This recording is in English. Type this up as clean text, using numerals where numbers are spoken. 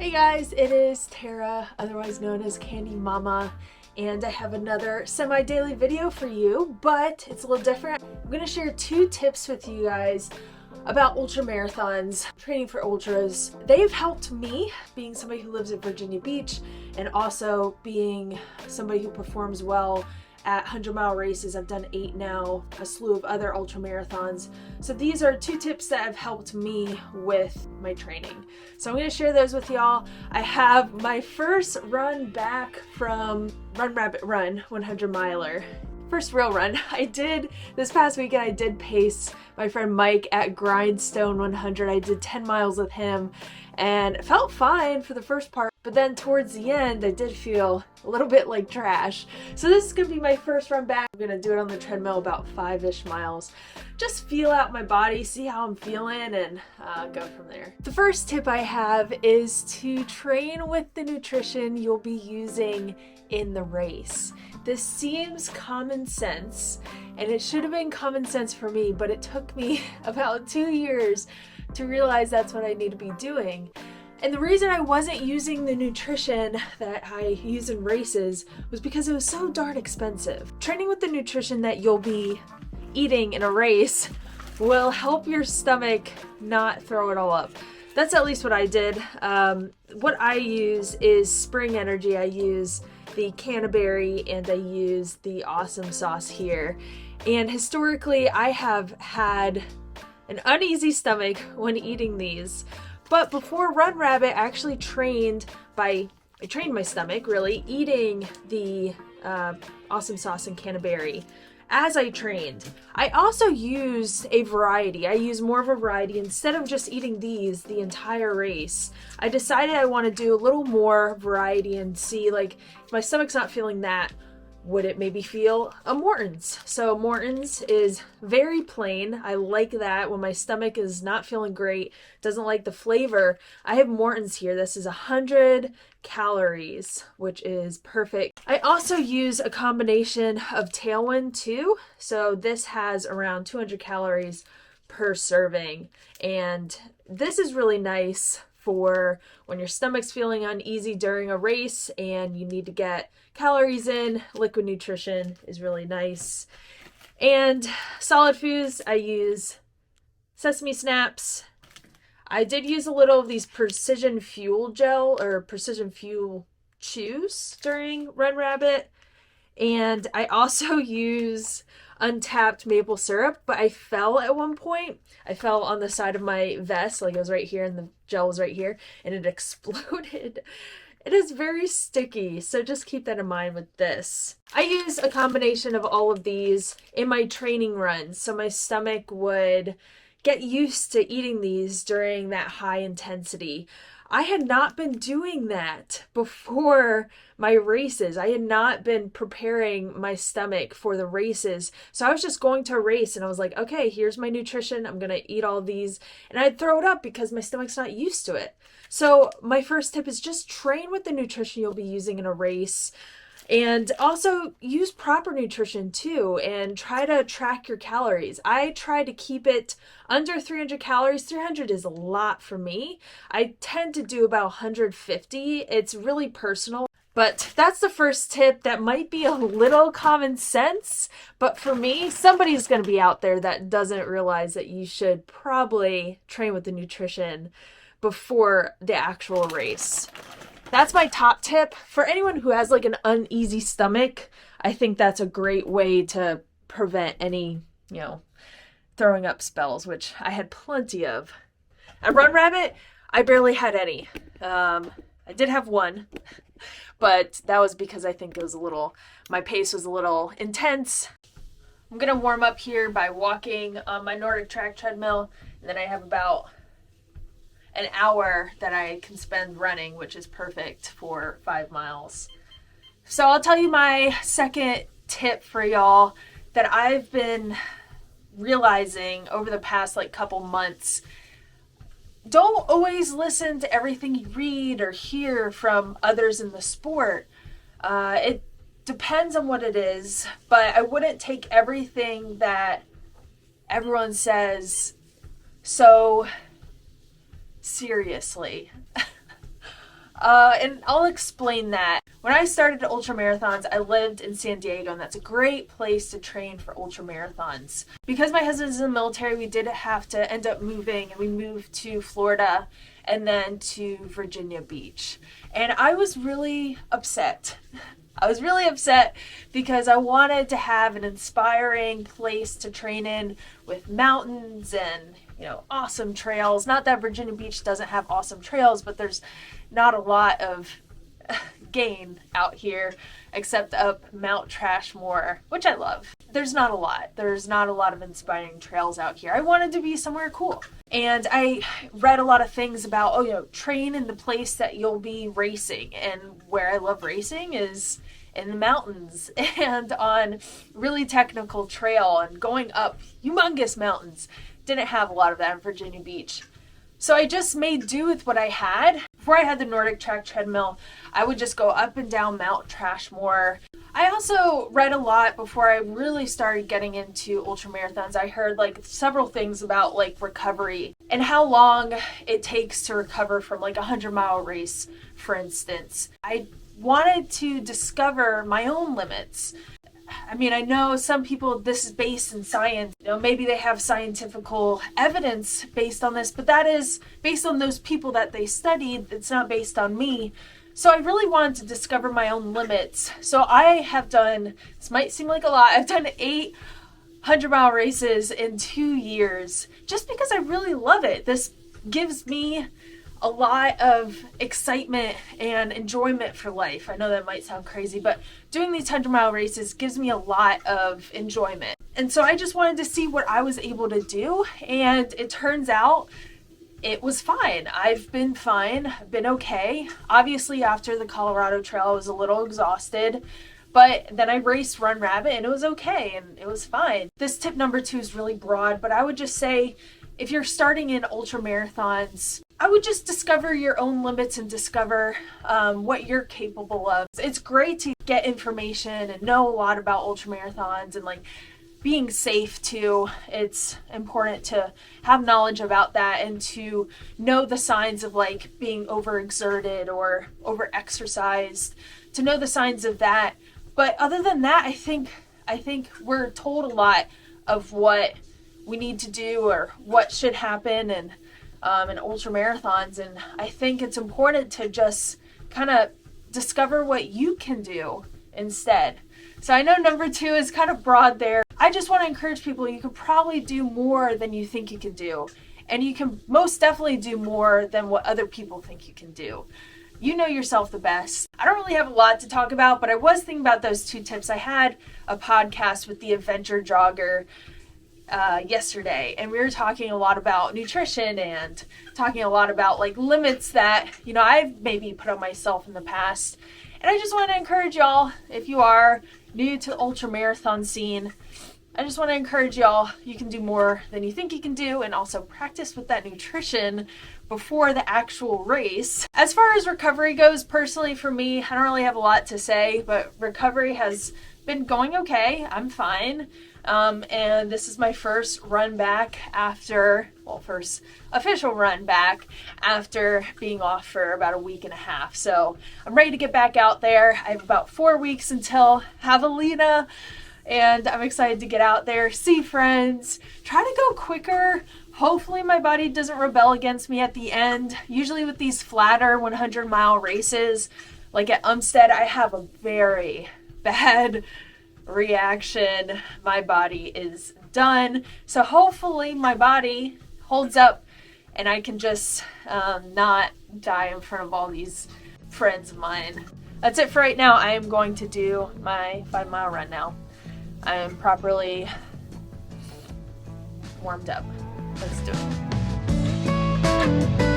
Hey guys, it is Tara, otherwise known as Candy Mama, and I have another semi-daily video for you, but it's a little different. I'm going to share 2 tips with you guys about ultra marathons, training for ultras. They've helped me, being somebody who lives at Virginia Beach and also being somebody who performs well at 100-mile races. I've done 8 now, a slew of other ultra marathons. So these are 2 tips that have helped me with my training. So I'm going to share those with y'all. I have my first run back from Run Rabbit Run 100 miler. First real run. I did this past weekend. I did pace my friend Mike at Grindstone 100. I did 10 miles with him and it felt fine for the first part, but then towards the end I did feel a little bit like trash. So this is gonna be my first run back. I'm gonna do it on the treadmill, about 5-ish miles. Just feel out my body, see how I'm feeling, and go from there. The first tip I have is to train with the nutrition you'll be using in the race. This seems common sense, and it should have been common sense for me, but it took me about 2 years to realize that's what I need to be doing. And the reason I wasn't using the nutrition that I use in races was because it was so darn expensive. Training with the nutrition that you'll be eating in a race will help your stomach not throw it all up. That's at least what I did. What I use is Spring Energy. I use the Canterbury and I use the Awesome Sauce here. And historically, I have had an uneasy stomach when eating these. But before Run Rabbit, I actually trained my stomach really eating the Awesome Sauce and Canterbury as I trained. I also used a variety. I used more of a variety. Instead of just eating these the entire race, I decided I want to do a little more variety and see, like, if my stomach's not feeling that, would it maybe feel a Morton's? So Morton's is very plain. I like that when my stomach is not feeling great, doesn't like the flavor. I have Morton's here. This is 100 calories, which is perfect. I also use a combination of Tailwind too. So this has around 200 calories per serving. And this is really nice for when your stomach's feeling uneasy during a race and you need to get calories in. Liquid nutrition is really nice. And solid foods, I use sesame snaps. I did use a little of these Precision Fuel gel or Precision Fuel chews during Run Rabbit. And I also use untapped maple syrup, but I fell at one point. I fell on the side of my vest, like it was right here and the gel was right here, and it exploded. It is very sticky, so just keep that in mind with this. I use a combination of all of these in my training runs, so my stomach would get used to eating these during that high intensity. I had not been doing that before my races. I had not been preparing my stomach for the races. So I was just going to a race and I was like, okay, here's my nutrition. I'm going to eat all these. And I'd throw it up because my stomach's not used to it. So my first tip is just train with the nutrition you'll be using in a race. And also use proper nutrition too and try to track your calories. I try to keep it under 300 calories. 300 is a lot for me. I tend to do about 150. It's really personal. But that's the first tip that might be a little common sense. But for me, somebody's going to be out there that doesn't realize that you should probably train with the nutrition before the actual race. That's my top tip. For anyone who has like an uneasy stomach, I think that's a great way to prevent any, throwing up spells, which I had plenty of. At Run Rabbit, I barely had any. I did have one, but that was because I think my pace was a little intense. I'm going to warm up here by walking on my Nordic track treadmill, and then I have about an hour that I can spend running, which is perfect for 5 miles. So I'll tell you my second tip for y'all that I've been realizing over the past couple months. Don't always listen to everything you read or hear from others in the sport. It depends on what it is, but I wouldn't take everything that everyone says so seriously. And I'll explain that. When I started ultramarathons, I lived in San Diego, and that's a great place to train for ultramarathons. Because my husband's in the military, we did have to end up moving, and we moved to Florida and then to Virginia Beach. And I was really upset. Because I wanted to have an inspiring place to train in with mountains and, awesome trails. Not that Virginia Beach doesn't have awesome trails, but there's not a lot of gain out here except up Mount Trashmore, which I love. There's not a lot of inspiring trails out here. I wanted to be somewhere cool. And I read a lot of things about, train in the place that you'll be racing. And where I love racing is in the mountains and on really technical trail and going up humongous mountains. Didn't have a lot of that in Virginia Beach. So I just made do with what I had. Before I had the Nordic Track treadmill, I would just go up and down Mount Trashmore. I also read a lot before I really started getting into ultramarathons. I heard several things about recovery and how long it takes to recover from a 100-mile race, for instance. I wanted to discover my own limits. I mean, I know some people, this is based in science. Maybe they have scientific evidence based on this, but that is based on those people that they studied. It's not based on me. So I really wanted to discover my own limits. So I have done, this might seem like a lot, I've done 8 100-mile races in 2 years just because I really love it. This gives me a lot of excitement and enjoyment for life. I know that might sound crazy, but doing these 100-mile races gives me a lot of enjoyment. And so I just wanted to see what I was able to do, and it turns out it was fine. I've been fine. I've been okay. Obviously, after the Colorado Trail, I was a little exhausted, but then I raced Run Rabbit, and it was okay, and it was fine. This tip number 2 is really broad, but I would just say, if you're starting in ultramarathons, I would just discover your own limits and discover what you're capable of. It's great to get information and know a lot about ultramarathons and being safe too. It's important to have knowledge about that and to know the signs of being overexerted or overexercised, to know the signs of that. But other than that, I think we're told a lot of what we need to do or what should happen and in ultramarathons, and I think it's important to just kind of discover what you can do instead. So I know number 2 is kind of broad there. I just want to encourage people, you can probably do more than you think you can do, and you can most definitely do more than what other people think you can do. You know yourself the best. I don't really have a lot to talk about, but I was thinking about those 2 tips. I had a podcast with the Adventure Jogger yesterday, and we were talking a lot about nutrition and talking a lot about limits that I've maybe put on myself in the past. And I just want to encourage y'all, if you are new to the ultramarathon scene, I just want to encourage y'all, you can do more than you think you can do, and also practice with that nutrition before the actual race. As far as recovery goes, personally for me, I don't really have a lot to say, but recovery has been going okay. I'm fine. And this is my first run back first official run back after being off for about a week and a half. So I'm ready to get back out there. I have about 4 weeks until Javelina, and I'm excited to get out there, see friends, try to go quicker. Hopefully my body doesn't rebel against me at the end. Usually with these flatter 100-mile races, like at Umstead, I have a very bad reaction. My body is done. So hopefully my body holds up and I can just not die in front of all these friends of mine. That's it for right now. I am going to do my 5-mile run now. I am properly warmed up. Let's do it.